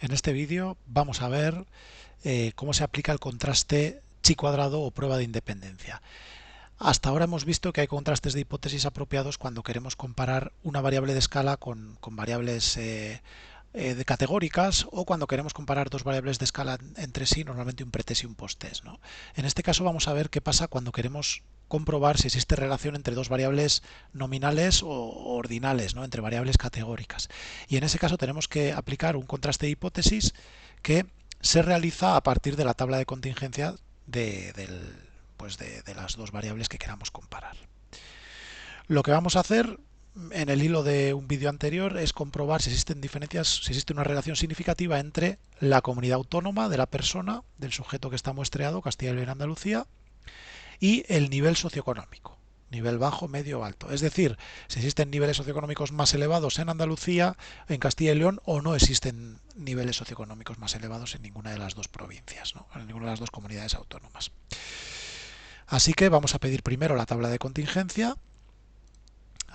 En este vídeo vamos a ver cómo se aplica el contraste chi cuadrado o prueba de independencia. Hasta ahora hemos visto que hay contrastes de hipótesis apropiados cuando queremos comparar una variable de escala con variables de categóricas, o cuando queremos comparar dos variables de escala entre sí, normalmente un pretest y un posttest, ¿no? En este caso vamos a ver qué pasa cuando queremos comprobar si existe relación entre dos variables nominales o ordinales, ¿no? Entre variables categóricas. Y en ese caso tenemos que aplicar un contraste de hipótesis que se realiza a partir de la tabla de contingencia de las dos variables que queramos comparar. Lo que vamos a hacer en el hilo de un vídeo anterior es comprobar si existen diferencias, si existe una relación significativa entre la comunidad autónoma de la persona, del sujeto que está muestreado, Castilla y León y Andalucía, y el nivel socioeconómico, nivel bajo, medio o alto. Es decir, si existen niveles socioeconómicos más elevados en Andalucía, en Castilla y León, o no existen niveles socioeconómicos más elevados en ninguna de las dos provincias, ¿no? En ninguna de las dos comunidades autónomas. Así que vamos a pedir primero la tabla de contingencia.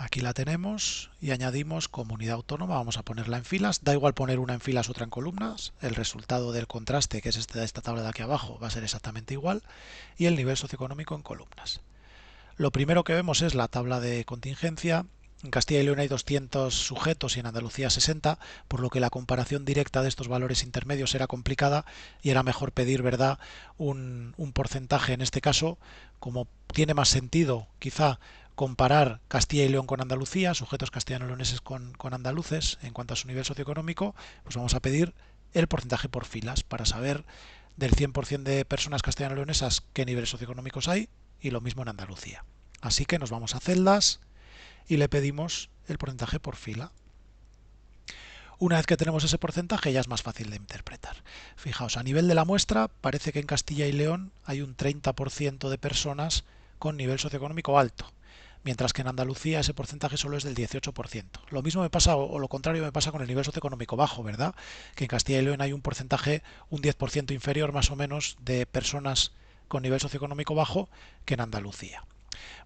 Aquí la tenemos y añadimos comunidad autónoma, vamos a ponerla en filas, da igual poner una en filas, otra en columnas, el resultado del contraste, que es esta tabla de aquí abajo, va a ser exactamente igual, y el nivel socioeconómico en columnas. Lo primero que vemos es la tabla de contingencia. En Castilla y León hay 200 sujetos y en Andalucía 60, por lo que la comparación directa de estos valores intermedios era complicada y era mejor pedir, ¿verdad?, un porcentaje. En este caso, como tiene más sentido quizá comparar Castilla y León con Andalucía, sujetos castellano-leoneses con andaluces en cuanto a su nivel socioeconómico, pues vamos a pedir el porcentaje por filas para saber del 100% de personas castellano-leonesas qué niveles socioeconómicos hay, y lo mismo en Andalucía. Así que nos vamos a celdas y le pedimos el porcentaje por fila. Una vez que tenemos ese porcentaje ya es más fácil de interpretar. Fijaos, a nivel de la muestra parece que en Castilla y León hay un 30% de personas con nivel socioeconómico alto, mientras que en Andalucía ese porcentaje solo es del 18%. Lo mismo me pasa, o lo contrario me pasa con el nivel socioeconómico bajo, ¿verdad? Que en Castilla y León hay un porcentaje, un 10% inferior más o menos, de personas con nivel socioeconómico bajo que en Andalucía.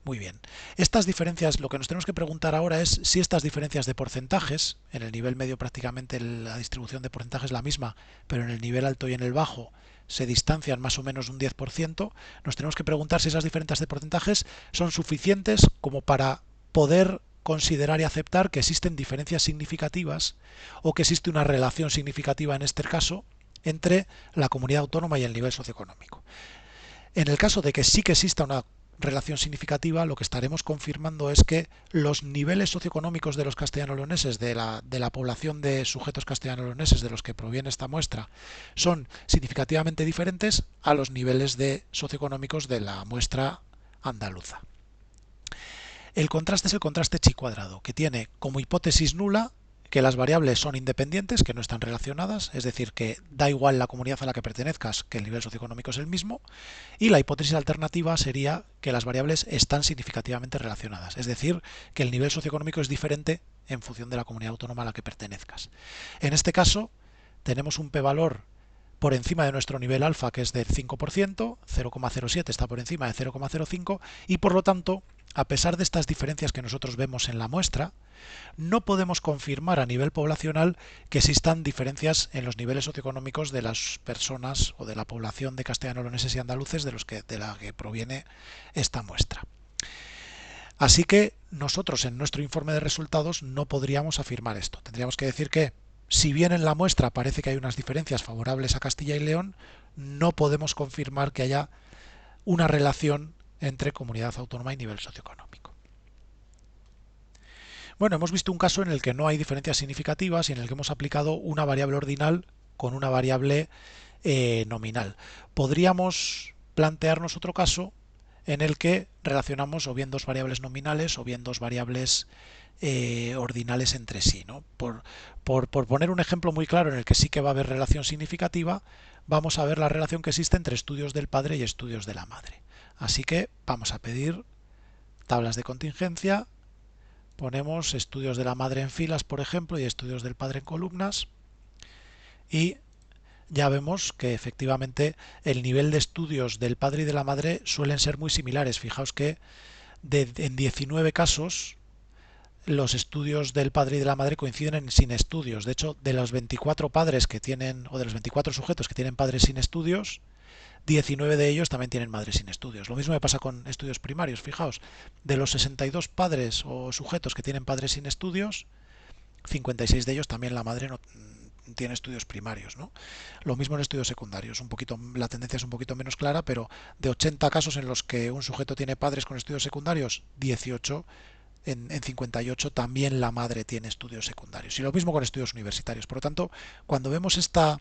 Muy bien. Estas diferencias, lo que nos tenemos que preguntar ahora es si estas diferencias de porcentajes, en el nivel medio prácticamente la distribución de porcentajes es la misma, pero en el nivel alto y en el bajo se distancian más o menos un 10%, nos tenemos que preguntar si esas diferencias de porcentajes son suficientes como para poder considerar y aceptar que existen diferencias significativas, o que existe una relación significativa en este caso entre la comunidad autónoma y el nivel socioeconómico. En el caso de que sí que exista una relación significativa, lo que estaremos confirmando es que los niveles socioeconómicos de los castellano-leoneses, de la población de sujetos castellano-leoneses de los que proviene esta muestra, son significativamente diferentes a los niveles socioeconómicos de la muestra andaluza. El contraste es el contraste chi cuadrado, que tiene como hipótesis nula que las variables son independientes, que no están relacionadas, es decir, que da igual la comunidad a la que pertenezcas, que el nivel socioeconómico es el mismo, y la hipótesis alternativa sería que las variables están significativamente relacionadas, es decir, que el nivel socioeconómico es diferente en función de la comunidad autónoma a la que pertenezcas. En este caso, tenemos un p-valor por encima de nuestro nivel alfa, que es del 5%, 0,07 está por encima de 0,05, y por lo tanto, a pesar de estas diferencias que nosotros vemos en la muestra, no podemos confirmar a nivel poblacional que existan diferencias en los niveles socioeconómicos de las personas o de la población de castellano-leoneses y andaluces de la que proviene esta muestra. Así que nosotros en nuestro informe de resultados no podríamos afirmar esto. Tendríamos que decir que, si bien en la muestra parece que hay unas diferencias favorables a Castilla y León, no podemos confirmar que haya una relación entre comunidad autónoma y nivel socioeconómico. Bueno, hemos visto un caso en el que no hay diferencias significativas y en el que hemos aplicado una variable ordinal con una variable nominal. Podríamos plantearnos otro caso en el que relacionamos o bien dos variables nominales o bien dos variables ordinales entre sí, ¿no? Por poner un ejemplo muy claro en el que sí que va a haber relación significativa, vamos a ver la relación que existe entre estudios del padre y estudios de la madre. Así que vamos a pedir tablas de contingencia, ponemos estudios de la madre en filas, por ejemplo, y estudios del padre en columnas, y ya vemos que efectivamente el nivel de estudios del padre y de la madre suelen ser muy similares. Fijaos que en 19 casos los estudios del padre y de la madre coinciden en sin estudios. De hecho, de los 24 padres que tienen, o de los 24 sujetos que tienen padres sin estudios, 19 de ellos también tienen madres sin estudios. Lo mismo me pasa con estudios primarios. Fijaos, de los 62 padres o sujetos que tienen padres sin estudios, 56 de ellos también la madre no tiene estudios primarios, ¿no? Lo mismo en estudios secundarios, un poquito, la tendencia es un poquito menos clara, pero de 80 casos en los que un sujeto tiene padres con estudios secundarios, 18 en 58 también la madre tiene estudios secundarios. Y lo mismo con estudios universitarios. Por lo tanto, cuando vemos esta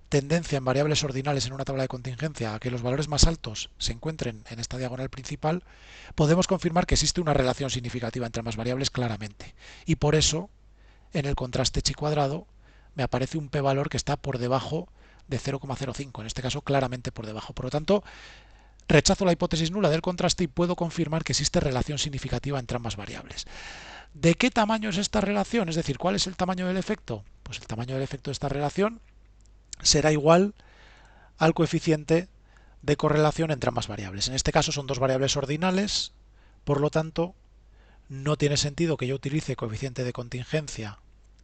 tendencia en variables ordinales en una tabla de contingencia a que los valores más altos se encuentren en esta diagonal principal, podemos confirmar que existe una relación significativa entre ambas variables claramente. Y por eso, en el contraste chi cuadrado, me aparece un p-valor que está por debajo de 0,05, en este caso claramente por debajo. Por lo tanto, rechazo la hipótesis nula del contraste y puedo confirmar que existe relación significativa entre ambas variables. ¿De qué tamaño es esta relación? Es decir, ¿cuál es el tamaño del efecto? Pues el tamaño del efecto de esta relación será igual al coeficiente de correlación entre ambas variables. En este caso son dos variables ordinales, por lo tanto, no tiene sentido que yo utilice coeficiente de contingencia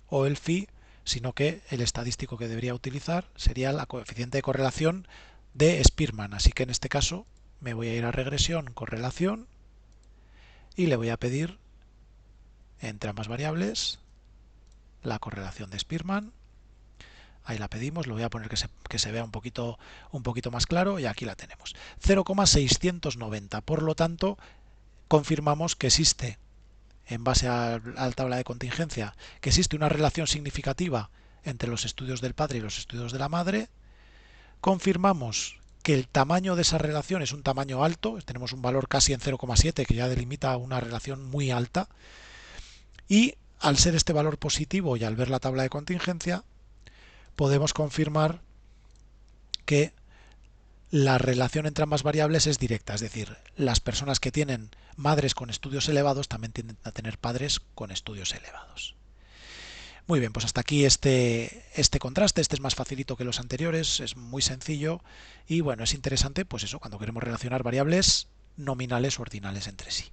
o el phi, sino que el estadístico que debería utilizar sería la coeficiente de correlación de Spearman. Así que en este caso me voy a ir a regresión, correlación, y le voy a pedir entre ambas variables la correlación de Spearman. Ahí la pedimos, lo voy a poner que se vea un poquito más claro y aquí la tenemos. 0,690. Por lo tanto, confirmamos que existe, en base a la tabla de contingencia, que existe una relación significativa entre los estudios del padre y los estudios de la madre. Confirmamos que el tamaño de esa relación es un tamaño alto, tenemos un valor casi en 0,7 que ya delimita una relación muy alta, y al ser este valor positivo y al ver la tabla de contingencia, podemos confirmar que la relación entre ambas variables es directa, es decir, las personas que tienen madres con estudios elevados también tienden a tener padres con estudios elevados. Muy bien, pues hasta aquí este contraste. Este es más facilito que los anteriores, es muy sencillo y bueno, es interesante pues eso, cuando queremos relacionar variables nominales o ordinales entre sí.